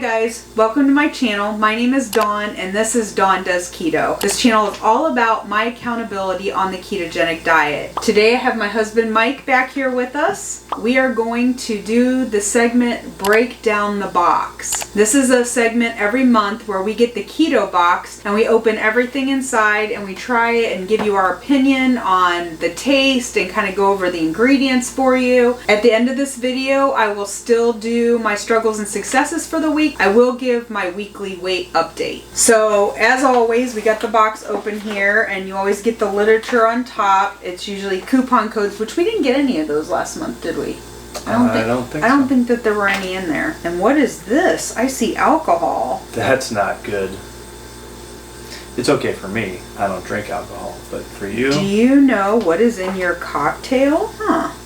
guys, welcome to my channel. My name is Dawn and this is Dawn Does Keto. This channel is all about my accountability on the ketogenic diet. Today I have my husband Mike back here with us. We are going to do the segment Break Down the Box. This is a segment every month where we get the keto box and we open everything inside and we try it and give you our opinion on the taste and kind of go over the ingredients for you. At the end of this video, I will still do my struggles and successes for the week. I will give my weekly weight update. So as always, we got the box open here and you always get the literature on top. It's usually coupon codes, which we didn't get any of those last month, did we? I don't think that there were any in there. And what is this? I see alcohol. That's not good. It's okay for me. I don't drink alcohol, but for you? Do you know what is in your cocktail?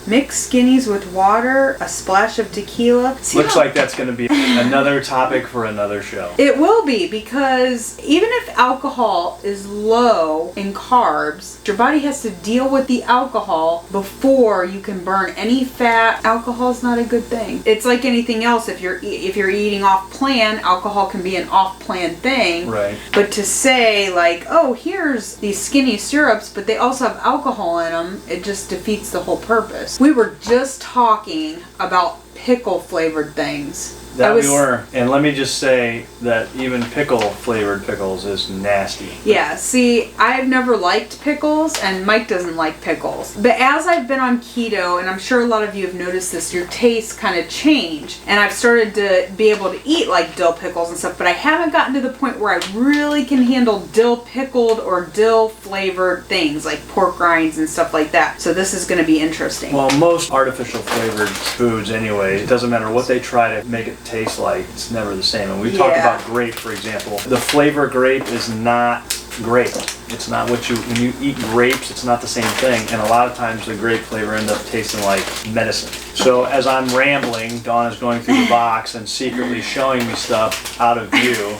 Mix Skinnies with water, a splash of tequila. Looks like that's going to be another topic for another show. It will be, because even if alcohol is low in carbs, your body has to deal with the alcohol before you can burn any fat. Alcohol is not a good thing. It's like anything else. If you're eating off plan, alcohol can be an off plan thing. Right. But to say like, oh, here's these Skinny syrups, but they also have alcohol in them, it just defeats the whole purpose. We were just talking about pickle flavored things. We were. And let me just say that even pickle flavored pickles is nasty. Yeah, see, I've never liked pickles and Mike doesn't like pickles. But as I've been on keto, and I'm sure a lot of you have noticed this, your tastes kind of change. And I've started to be able to eat like dill pickles and stuff, but I haven't gotten to the point where I really can handle dill pickled or dill flavored things like pork rinds and stuff like that. So this is going to be interesting. Well, most artificial flavored foods anyway, it doesn't matter what they try to make it taste like, it's never the same. And we talked about grape, for example. The flavor grape is not grape. It's not when you eat grapes, it's not the same thing. And a lot of times the grape flavor ends up tasting like medicine. So as I'm rambling, Dawn is going through the box and secretly showing me stuff out of view.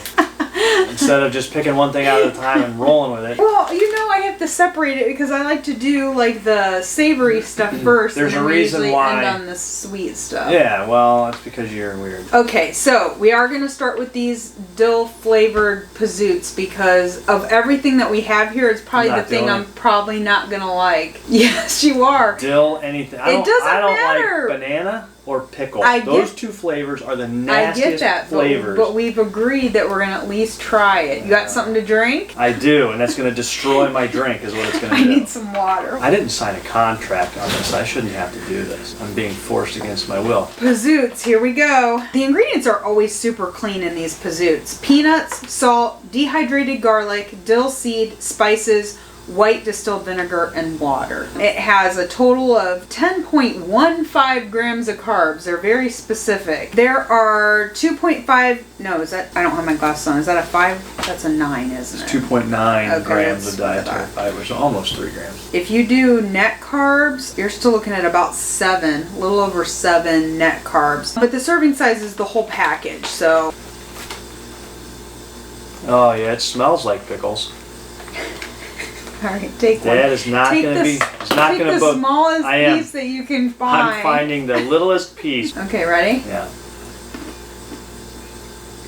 Instead of just picking one thing out at a time and rolling with it. Well, you know, I have to separate it because I like to do like the savory stuff first. There's and a reason why. End on the sweet stuff. Yeah, well, that's because you're weird. Okay, so we are going to start with these dill flavored pazoots because of everything that we have here. It's probably the thing I'm probably not going to like. Yes, you are. Dill, anything. I don't matter. Like banana or pickle. Those two flavors are the nastiest flavors. But we've agreed that we're going to at least try it. You got something to drink? I do, and that's going to destroy my drink is what it's going to do. I need some water. I didn't sign a contract on this. I shouldn't have to do this. I'm being forced against my will. Pazoots, here we go. The ingredients are always super clean in these pazoots. Peanuts, salt, dehydrated garlic, dill seed, spices, white distilled vinegar, and water. It has a total of 10.15 grams of carbs. They're very specific. There are 2.5, no, is that, I don't have my glasses on. Is that a 5? That's a 9, isn't it? 2.9 grams of dietary fiber, so almost 3 grams. If you do net carbs, you're still looking at about 7, a little over 7 net carbs. But the serving size is the whole package, so. Oh yeah, it smells like pickles. All right, take one. That is not going to be. It's not going to. Take the smallest piece that you can find. I'm finding the littlest piece. Okay, ready? Yeah.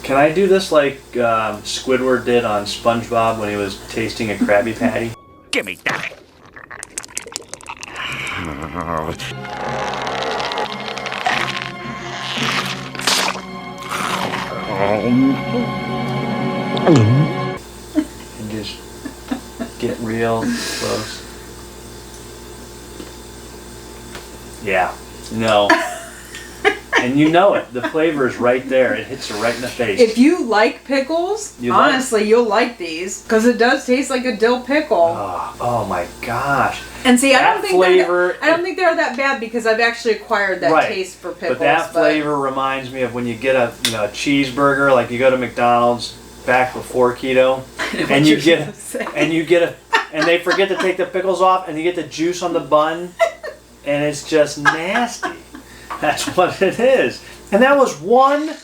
Can I do this like Squidward did on SpongeBob when he was tasting a Krabby Patty? Give me that. And just get real close. Yeah. No. And you know it. The flavor is right there. It hits you right in the face. If you like pickles, honestly, you'll like these because it does taste like a dill pickle. Oh my gosh. And see, I don't think they're that bad because I've actually acquired that taste for pickles. But that flavor reminds me of when you get a cheeseburger, like you go to McDonald's back before keto, and they forget to take the pickles off, and you get the juice on the bun, and it's just nasty. That's what it is. And that was one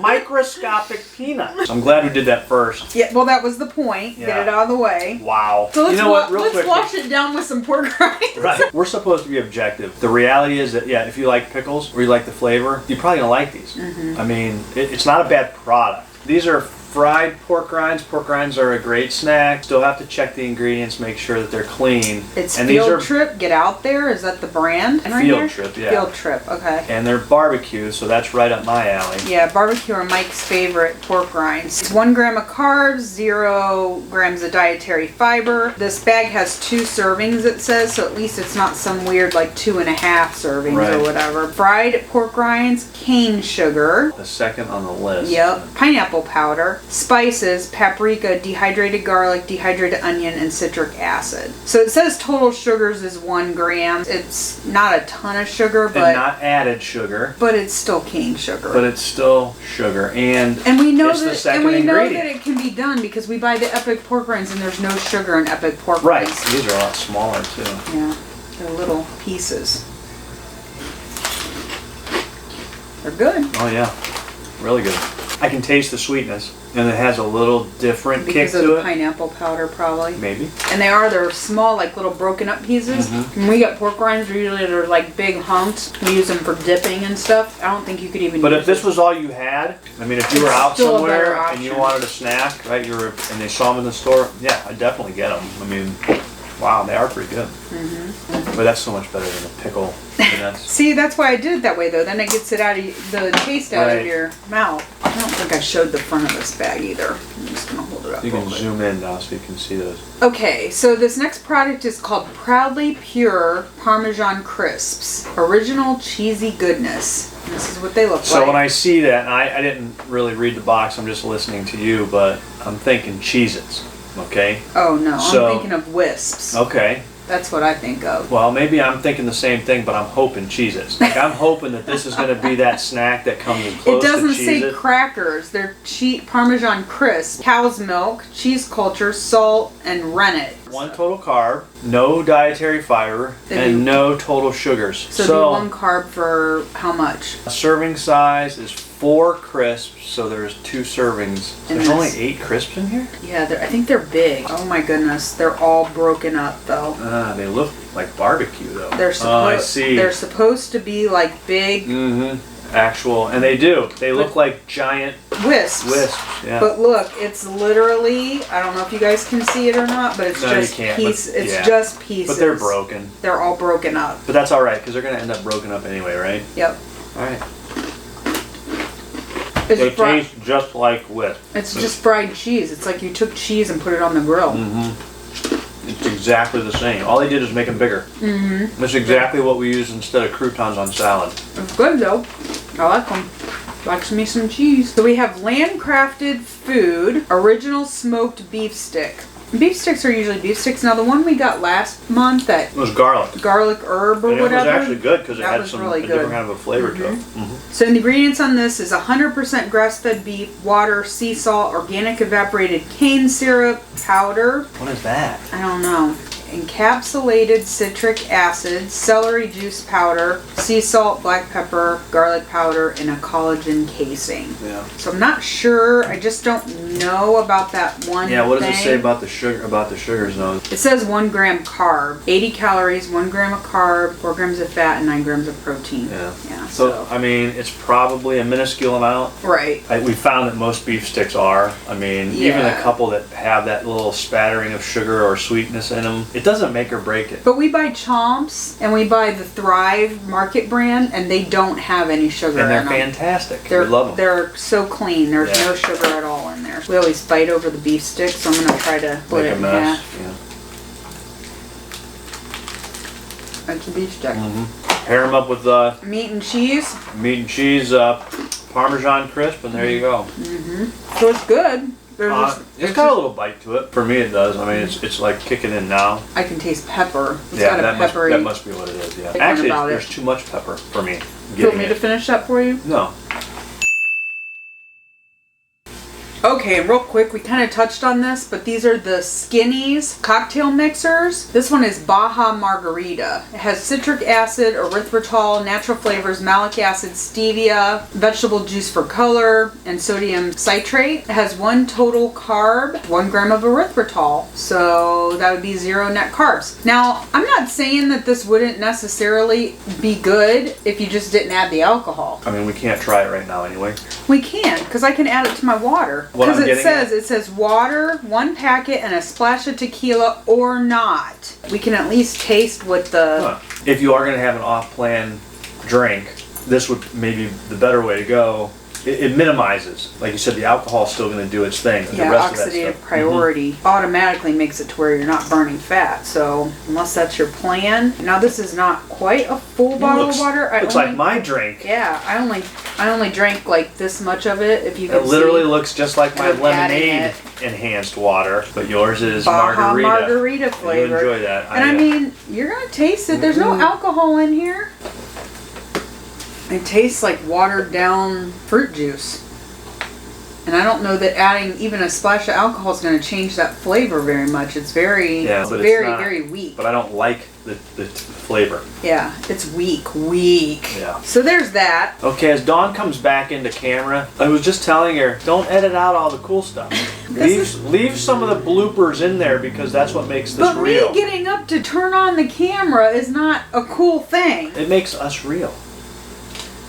Microscopic peanuts. I'm glad we did that first. Yeah, well, that was the point. Yeah. Get it out of the way. Wow. So let's, you know what? Real let's quick, wash it down with some pork rinds. Right. We're supposed to be objective. The reality is that, yeah, if you like pickles or you like the flavor, you're probably gonna like these. I mean, it's not a bad product. These are fried pork rinds. Pork rinds are a great snack. Still have to check the ingredients, make sure that they're clean. It's and Field Trip. Get out there. Is that the brand? Field Trip, yeah. Field Trip. Okay. And they're barbecue, so that's right up my alley. Yeah, barbecue are Mike's favorite pork rinds. It's 1 gram of carbs, 0 grams of dietary fiber. This bag has 2 servings, it says, so at least it's not some weird like 2.5 servings or whatever. Fried pork rinds, cane sugar. The second on the list. Yep. Pineapple powder. Spices, paprika, dehydrated garlic, dehydrated onion, and citric acid. So it says total sugars is 1 gram. It's not a ton of sugar, but and not added sugar. But it's still cane sugar. But it's still sugar, and we know it's that the second know ingredient. that it can be done because we buy the Epic pork rinds and there's no sugar in Epic pork Right. rinds. These are a lot smaller too. Yeah, they're little pieces. They're good. Oh yeah, really good. I can taste the sweetness, and it has a little different Because kick of to the it. pineapple powder, probably. Maybe. And they're small, like little broken up pieces. When we get pork rinds, usually they're like big hunks. We use them for dipping and stuff. I don't think you could even But use if this was all you had, I mean, if you were out still a better somewhere and you option. wanted a snack, right? And they saw them in the store, yeah, I'd definitely get them. I mean, wow, they are pretty good. But that's so much better than a pickle. And that's, See, that's why I did it that way, though. Then it gets it out of the taste out Right. of your mouth. I don't think I showed the front of this bag either. I'm just gonna hold it up. you real can quick. zoom in now so you can see those. Okay, so this next product is called Proudly Pure Parmesan Crisps. Original cheesy goodness. And this is what they look So like. when I see that, and I didn't really read the box, I'm just listening to you, but I'm thinking Cheez-Its, okay? Oh no, So- I'm thinking of Wisps. Okay. That's what I think of. Well, maybe I'm thinking the same thing, but I'm hoping Cheez-Its. Like, I'm hoping that this is going to be that snack that comes in close It to doesn't say Cheez-It. crackers. They're Parmesan crisp, cow's milk, cheese culture, salt, and rennet. 1 total carb, no dietary fiber, They and do- no total sugars. So do 1 carb for how much? a serving size is 4 crisps, so there's 2 servings. And There's only this- 8 crisps in here? Yeah, I think they're big. Oh my goodness, they're all broken up though. They look like barbecue though. They're Oh, I see. They're supposed to be like big Actual, and they do. They look like giant wisps. wisps. Yeah. But look, it's literally, I don't know if you guys can see it or not, but it's No, you just can't, piece. but- It's yeah. just pieces. But they're broken. They're all broken up. But that's all right because they're going to end up broken up anyway, right? Yep. All right. It's They fri- taste just like wisp. It's just fried cheese. It's like you took cheese and put it on the grill. It's exactly the same. All they did is make them bigger. That's exactly what we use instead of croutons on salad. It's good though. I like them. Likes me some cheese. So we have Landcrafted Food Original Smoked Beef Stick. Beef sticks are usually beef sticks. Now the one we got last month, that It was garlic. garlic herb or And it was whatever. actually good because it that had was some really a different good. kind of a flavor to it. So the ingredients on this is 100% grass-fed beef, water, sea salt, organic evaporated cane syrup, powder, What is that? I don't know, encapsulated citric acid, celery juice powder, sea salt, black pepper, garlic powder, and a collagen casing. Yeah. So I'm not sure. I just don't know about that one Yeah, what does it thing. say about the sugar? About the sugars, though? It says 1 gram carb, 80 calories, 1 gram of carb, 4 grams of fat, and 9 grams of protein. Yeah. Yeah. So I mean, it's probably a minuscule amount. Right. We found that most beef sticks are. I mean, even a Yeah. couple that have that little spattering of sugar or sweetness in them, it doesn't make or break it. But we buy Chomps and we buy the Thrive Market brand, and they don't have any sugar And they're in them. fantastic. They're, we love them. They're so clean. There's Yeah. no sugar at all in there. We always fight over the beef stick, so I'm gonna try to split Make it a in mess. half. Yeah. That's a beef stick. Pair them up with Meat and cheese. meat and cheese, Parmesan crisp, and there you go. So it's good. There's It's got a little bite to it. For me, it does. I mean, it's like kicking in now. I can taste pepper. It's Yeah, got a that peppery. must be what it is. Yeah. Thinking Actually, about it. there's too much pepper for me. Do you want me to finish that for you? No. Okay, real quick, we kind of touched on this, but these are the Skinnies cocktail mixers. This one is Baja Margarita. It has citric acid, erythritol, natural flavors, malic acid, stevia, vegetable juice for color, and sodium citrate. It has 1 total carb, 1 gram of erythritol. So that would be 0 net carbs. Now, I'm not saying that this wouldn't necessarily be good if you just didn't add the alcohol. I mean, we can't try it right now anyway. We can, because I can add it to my water. Because it says water, 1 packet, and a splash of tequila or not. We can at least taste what the... If you are going to have an off-plan drink, this would maybe the better way to go. It minimizes. Like you said, the alcohol is still going to do its thing. Yeah, the rest oxidative of that priority automatically makes it to where you're not burning fat. So unless that's your plan. Now this is not quite a full bottle of water. Looks like my drink. Yeah, I only drank like this much of it. If you can see. It literally looks just like my lemonade enhanced water, but yours is Baja margarita flavor. You enjoy that. And I mean, you're gonna taste it. There's no alcohol in here. It tastes like watered down fruit juice. And I don't know that adding even a splash of alcohol is going to change that flavor very much. It's very, very weak. But I don't like the flavor. Yeah, it's weak. Yeah. So there's that. Okay, as Dawn comes back into camera, I was just telling her, don't edit out all the cool stuff. leave some of the bloopers in there because that's what makes this real. But me getting up to turn on the camera is not a cool thing. It makes us real.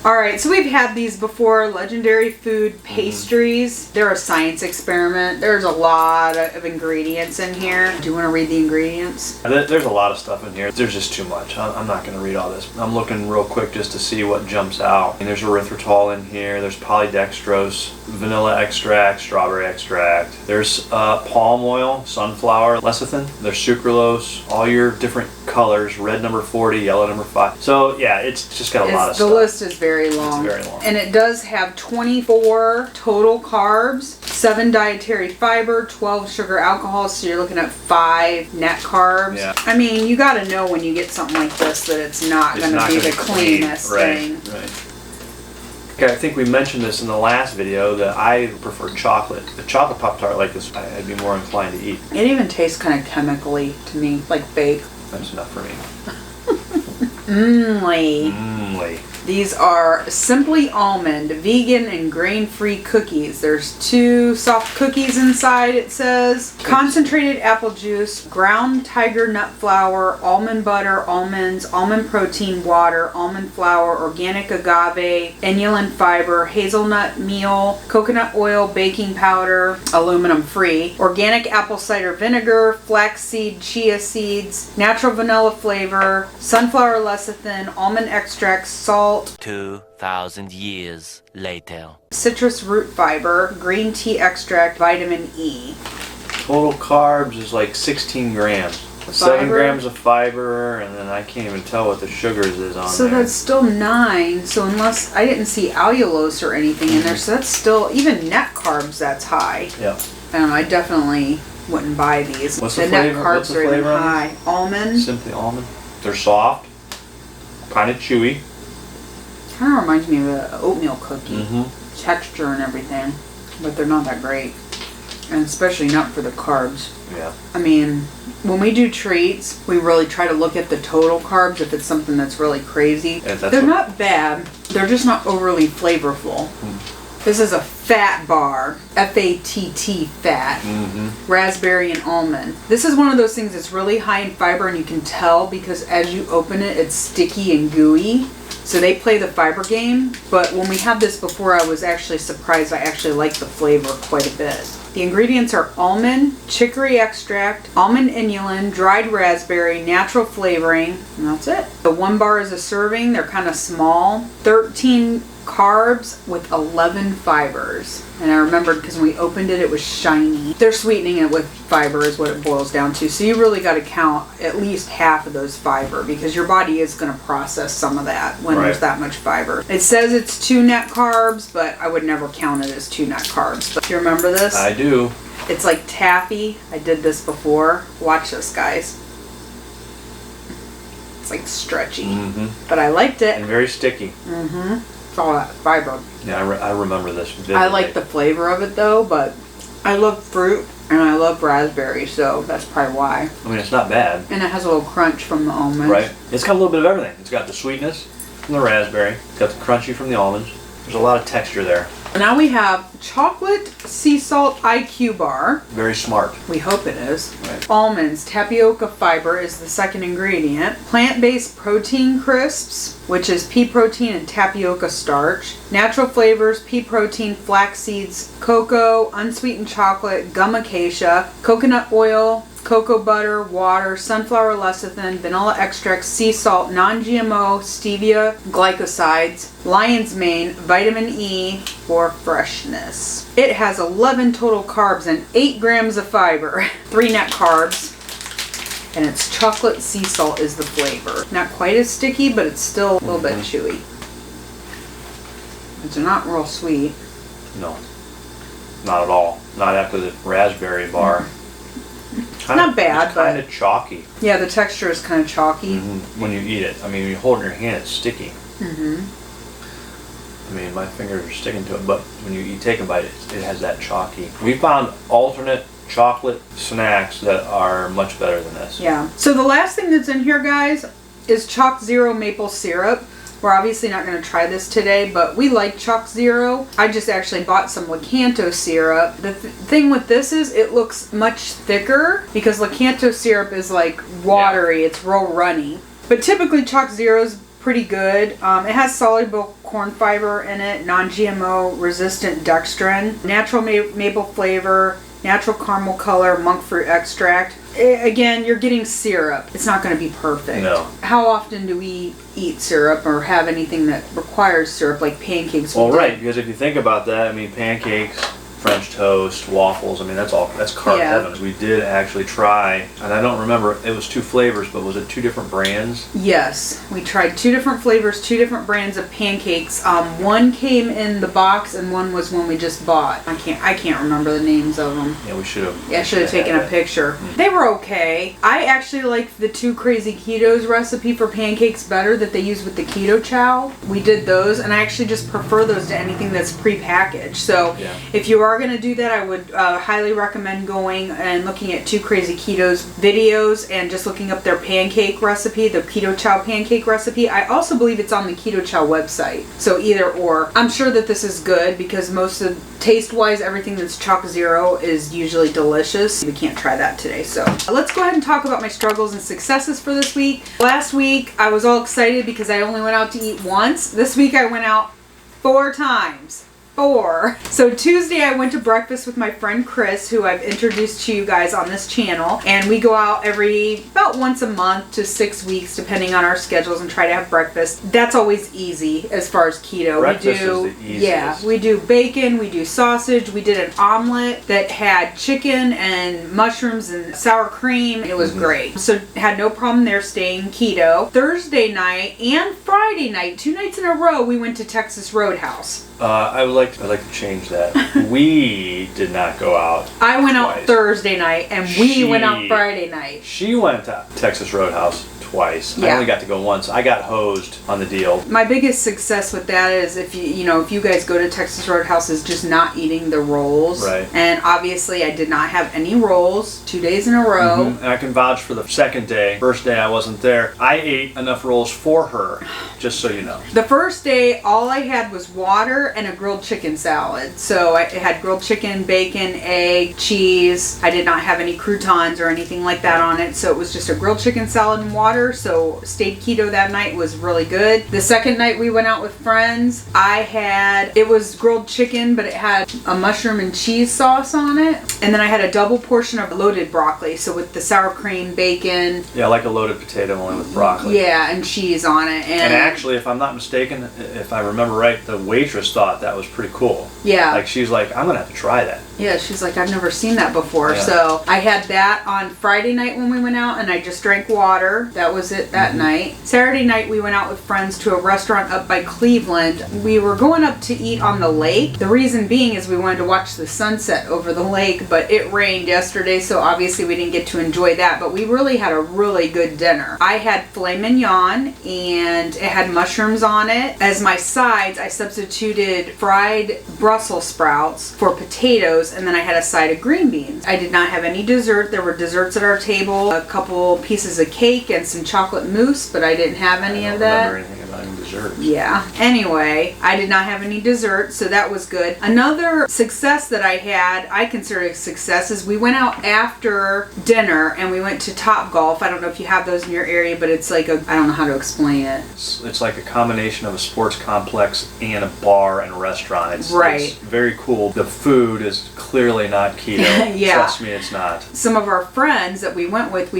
Alright, so we've had these before, legendary food pastries. They're a science experiment. There's a lot of ingredients in here. Do you want to read the ingredients? There's a lot of stuff in here. There's just too much. I'm not going to read all this. I'm looking real quick just to see what jumps out. And there's erythritol in here. There's polydextrose, vanilla extract, strawberry extract. There's palm oil, sunflower, lecithin. There's sucralose, all your different colors, red number 40, yellow number 5. So yeah, it's just got a lot of stuff. The list is very long. It's very long. And it does have 24 total carbs, 7 dietary fiber, 12 sugar alcohols, so you're looking at 5 net carbs. Yeah. I mean, you got to know when you get something like this that it's not going to be the cleanest thing. Right. Okay, I think we mentioned this in the last video that I prefer chocolate. The chocolate Pop-Tart like this, I'd be more inclined to eat. It even tastes kind of chemically to me, like fake. That's enough for me. Mmm-ly. These are Simply Almond, vegan and grain-free cookies. There's 2 soft cookies inside, it says. Concentrated apple juice, ground tiger nut flour, almond butter, almonds, almond protein, water, almond flour, organic agave, inulin fiber, hazelnut meal, coconut oil, baking powder, aluminum-free, organic apple cider vinegar, flaxseed, chia seeds, natural vanilla flavor, sunflower lecithin, almond extract, salt, 2,000 years later. citrus root fiber, green tea extract, vitamin E. Total carbs is like 16 grams. 7 grams of fiber, and then I can't even tell what the sugars is on there. So that's still 9. So unless I didn't see allulose or anything in there, so that's still, even net carbs, that's high. Yeah. I don't know, I definitely wouldn't buy these. What's the the net flavor? carbs What's the are even flavor on high. Almond. Simply almond. They're soft, kind of chewy. Kind of reminds me of an oatmeal cookie. Mm-hmm. Texture and everything, but they're not that great. And especially not for the carbs. Yeah. I mean, when we do treats, we really try to look at the total carbs if it's something that's really crazy. They're not bad. They're just not overly flavorful. This is a fat bar. F-A-T-T, fat. Raspberry and almond. This is one of those things that's really high in fiber, and you can tell because as you open it, it's sticky and gooey. So they play the fiber game. But when we had this before, I was actually surprised. I actually liked the flavor quite a bit. The ingredients are almond, chicory extract, almond inulin, dried raspberry, natural flavoring, and that's it. The 1 bar is a serving. They're kind of small. 13 carbs with 11 fibers. And I remembered because when we opened it, it was shiny. They're sweetening it with fiber is what it boils down to. So you really got to count at least half of those fiber because your body is going to process some of that when there's that much fiber. It says it's 2 net carbs, but I would never count it as 2 net carbs. But do you remember this? I do. It's like taffy. I did this before. Watch this, guys. It's like stretchy. But I liked it. And very sticky. all that fiber. Yeah, I remember this vividly. I like the flavor of it though, but I love fruit and I love raspberry, so that's probably why. I mean, it's not bad. And it has a little crunch from the almonds. Right. It's got a little bit of everything. It's got the sweetness from the raspberry. It's got the crunchy from the almonds. There's a lot of texture there. Now we have chocolate sea salt IQ bar. Very smart. We hope it is. Right. Almonds, tapioca fiber is the second ingredient. Plant-based protein crisps, which is pea protein and tapioca starch. Natural flavors, pea protein, flax seeds, cocoa, unsweetened chocolate, gum acacia, coconut oil, cocoa butter, water, sunflower lecithin, vanilla extract, sea salt, non-GMO, stevia, glycosides, lion's mane, vitamin E for freshness. It has 11 total carbs and 8 grams of fiber, 3 net carbs, and it's chocolate sea salt is the flavor. Not quite as sticky, but it's still a little bit chewy. It's not real sweet. No, not at all. Not after the raspberry bar. Not bad, but kind of chalky. Yeah, the texture is kind of chalky. When you eat it. I mean, when you hold it in your hand, it's sticky. I mean, my fingers are sticking to it, but when you take a bite, it has that chalky. We found alternate chocolate snacks that are much better than this. Yeah. So the last thing that's in here, guys, is Chalk Zero maple syrup. We're obviously not going to try this today, but we like Chalk Zero. I just actually bought some Lakanto syrup. The thing with this is it looks much thicker because Lakanto syrup is like watery. Yeah. It's real runny. But typically Chalk Zero is pretty good. It has soluble corn fiber in it, non-GMO, resistant dextrin, natural maple flavor, natural caramel color, monk fruit extract. Again, you're getting syrup. It's not going to be perfect. No. How often do we eat syrup or have anything that requires syrup, like pancakes? Well, right, because if you think about that, I mean, pancakes, French toast, waffles, I mean, that's carb heaven. We did actually try, and I don't remember, it was 2 flavors, but was it 2 different brands? Yes, we tried 2 different flavors, 2 different brands of pancakes. One came in the box and one was one we just bought. I can't remember the names of them. Yeah, we should have. Yeah, I should have taken a picture. They were okay. I actually liked the 2 Crazy Ketos recipe for pancakes better that they use with the keto chow. We did those, and I actually just prefer those to anything that's pre-packaged. So if you are going to do that, I would highly recommend going and looking at 2 Crazy Ketos videos and just looking up their pancake recipe, the keto chow pancake recipe. I also believe it's on the keto chow website, so either or. I'm sure that this is good because most of taste wise everything that's Chalk Zero is usually delicious. We can't try that today, so let's go ahead and talk about my struggles and successes for this week. Last week I was all excited because I only went out to eat once. This week I went out 4 times. So Tuesday I went to breakfast with my friend Chris, who I've introduced to you guys on this channel, and we go out about once a month to 6 weeks depending on our schedules and try to have breakfast. That's always easy as far as keto. Breakfast is the easiest. Yeah, we do bacon, we do sausage, we did an omelet that had chicken and mushrooms and sour cream. It was great. So had no problem there staying keto. Thursday night and Friday night, 2 nights in a row, we went to Texas Roadhouse. I'd like to change that. We did not go out. I went out Thursday night, and we went out Friday night. She went to Texas Roadhouse twice. Yeah. I only got to go once. I got hosed on the deal. My biggest success with that is if you guys go to Texas Roadhouse is just not eating the rolls. Right. And obviously I did not have any rolls 2 days in a row. And I can vouch for the second day. First day I wasn't there. I ate enough rolls for her, just so you know. The first day all I had was water and a grilled chicken salad. So I had grilled chicken, bacon, egg, cheese. I did not have any croutons or anything like that on it. So it was just a grilled chicken salad and water. So stayed keto that night, was really good. The second night we went out with friends, it was grilled chicken, but it had a mushroom and cheese sauce on it. And then I had a double portion of loaded broccoli. So with the sour cream, bacon. Yeah, like a loaded potato only with broccoli. Yeah, and cheese on it. And actually, if I'm not mistaken, if I remember right, the waitress thought that was pretty cool. Yeah. Like she's like, I'm gonna have to try that. Yeah, she's like, I've never seen that before. Yeah. So I had that on Friday night when we went out, and I just drank water. That was it that night. Saturday night we went out with friends to a restaurant up by Cleveland. We were going up to eat on the lake. The reason being is we wanted to watch the sunset over the lake, but it rained yesterday, so obviously we didn't get to enjoy that. But we really had a really good dinner. I had filet mignon, and it had mushrooms on it. As my sides, I substituted fried Brussels sprouts for potatoes, and then I had a side of green beans. I did not have any dessert. There were desserts at our table, a couple pieces of cake and some chocolate mousse, but I didn't have any of that. I don't remember anything about any desserts. Yeah. Anyway, I did not have any dessert, so that was good. Another success that I had, I consider a success, is we went out after dinner and we went to Top Golf. I don't know if you have those in your area, but it's like I don't know how to explain it. It's like a combination of a sports complex and a bar and restaurant. It's very cool. The food is clearly not keto. Yeah. Trust me, it's not. Some of our friends that we went with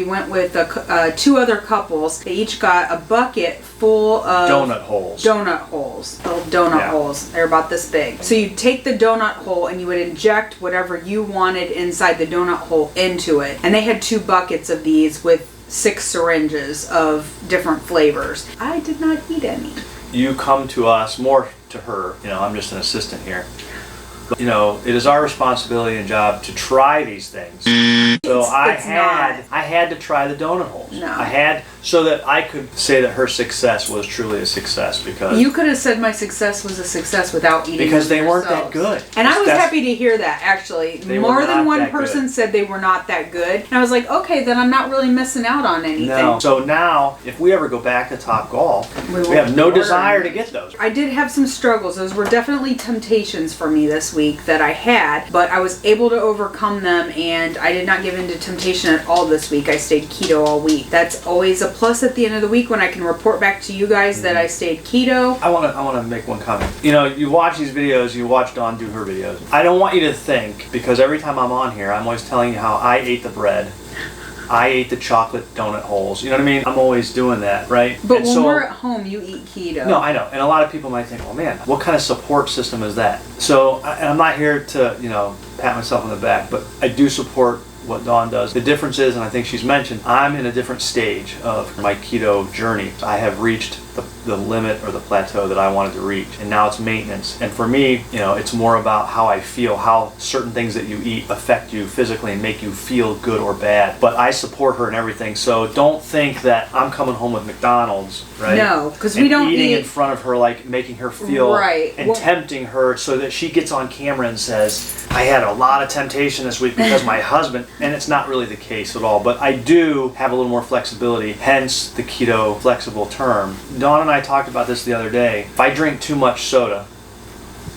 two other couples. They each got a bucket full of donut holes. Little donut holes. They're about this big. So you take the donut hole and you would inject whatever you wanted inside the donut hole into it. And they had 2 buckets of these with 6 syringes of different flavors. I did not eat any. You come to us, more to her, I'm just an assistant here. But, it is our responsibility and job to try these things. So I had to try the donut holes. No. I had, so that I could say that her success was truly a success, because you could have said my success was a success without eating because them they weren't that yourselves. good. And I was happy to hear that, actually. They More were than not one that person good. said they were not that good. And I was like, okay, then I'm not really missing out on anything. No. So now, if we ever go back to Top Golf, we have no desire to get those. I did have some struggles. Those were definitely temptations for me this week that I had, but I was able to overcome them, and I did not give in to temptation at all this week. I stayed keto all week. That's always a plus at the end of the week when I can report back to you guys that I stayed keto. I want to make one comment. You watch these videos, you watch Dawn do her videos. I don't want you to think, because every time I'm on here, I'm always telling you how I ate the bread. I ate the chocolate donut holes. You know what I mean? I'm always doing that, right? But when we're at home, you eat keto. No, I know. And a lot of people might think, well, man, what kind of support system is that? So, and I'm not here to, pat myself on the back, but I do support what Dawn does. The difference is, and I think she's mentioned, I'm in a different stage of my keto journey. I have reached the limit or the plateau that I wanted to reach, and now it's maintenance. And for me, it's more about how I feel, how certain things that you eat affect you physically and make you feel good or bad. But I support her in everything, so don't think that I'm coming home with McDonald's, right? No, because we don't eating eat in front of her, like making her feel right. and tempting her so that she gets on camera and says, I had a lot of temptation this week because my husband, and it's not really the case at all, but I do have a little more flexibility, hence the keto flexible term. Dawn and I talked about this the other day. If I drink too much soda,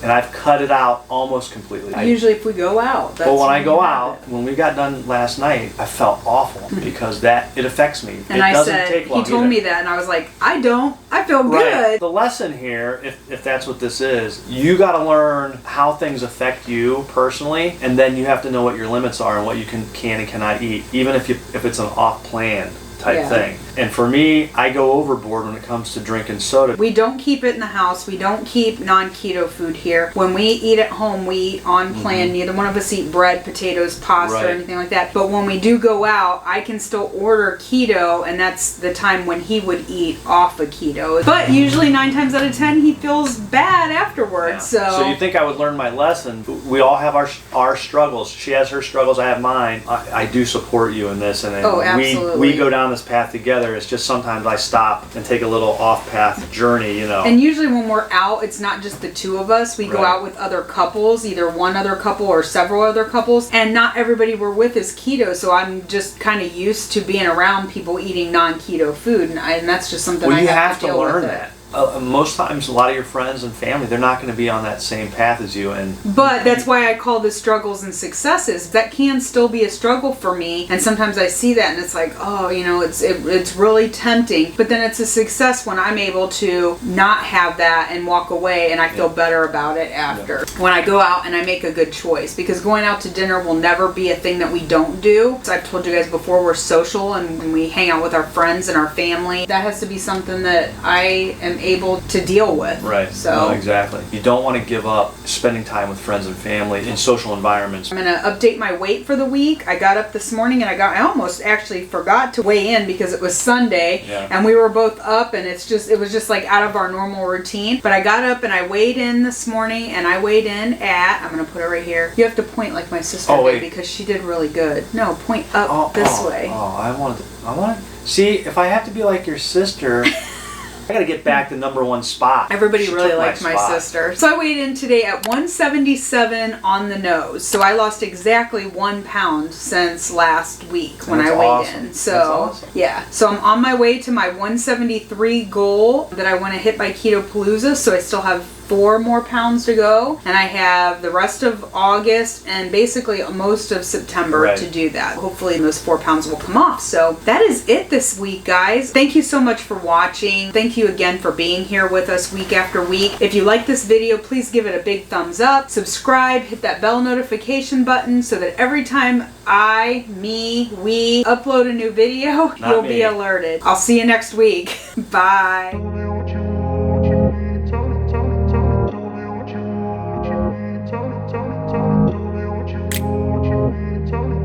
and I've cut it out almost completely. Usually if we go out. But when I go out, when we got done last night, I felt awful because it affects me. And it doesn't take long he told me that, and I was like, I feel good. The lesson here, if that's what this is, you got to learn how things affect you personally, and then you have to know what your limits are and what you can and cannot eat, even if it's an off-plan type thing. And for me, I go overboard when it comes to drinking soda. We don't keep it in the house. We don't keep non-keto food here. When we eat at home, we eat on plan. Neither one of us eat bread, potatoes, pasta, or anything like that. But when we do go out, I can still order keto, and that's the time when he would eat off of keto. But usually 9 times out of 10, he feels bad afterwards. Yeah. So you think I would learn my lesson? We all have our struggles. She has her struggles. I have mine. I do support you in this, and absolutely. we go down this path together. It's just sometimes I stop and take a little off-path journey, And usually when we're out, it's not just the 2 of us. We go out with other couples, either one other couple or several other couples, and not everybody we're with is keto, so I'm just kind of used to being around people eating non-keto food, and that's just something I have to deal with. You have to learn that. Most times, a lot of your friends and family, they're not going to be on that same path as you. But that's why I call this struggles and successes. That can still be a struggle for me, and sometimes I see that and it's like, oh, it's really tempting. But then it's a success when I'm able to not have that and walk away, and I feel better about it after. When I go out and I make a good choice, because going out to dinner will never be a thing that we don't do. As I've told you guys before, we're social and we hang out with our friends and our family. That has to be something that I am able to deal with. Right. So No, exactly. You don't want to give up spending time with friends and family in social environments. I'm gonna update my weight for the week. I got up this morning and I almost actually forgot to weigh in because it was Sunday, Yeah. and we were both up, and it was just like out of our normal routine. But I got up and I weighed in this morning, and I weighed in at, I'm gonna put it right here. You have to point like my sister did because she did really good. No, point up this way. Oh, I want to. See, if I have to be like your sister, I gotta get back to #1 spot. Everybody She really took liked my spot. sister. So I weighed in today at 177 on the nose. So I lost exactly 1 pound since last week when That's I weighed awesome. in. So That's awesome. yeah. So I'm on my way to my 173 goal that I want to hit by Keto Palooza. So I still have 4 more pounds to go, and I have the rest of August and basically most of September to do that. Hopefully those 4 pounds will come off. So that is it this week, guys. Thank you so much for watching. Thank you again for being here with us week after week. If you like this video, please give it a big thumbs up, subscribe, hit that bell notification button so that every time we upload a new video, you'll be alerted. I'll see you next week. Bye.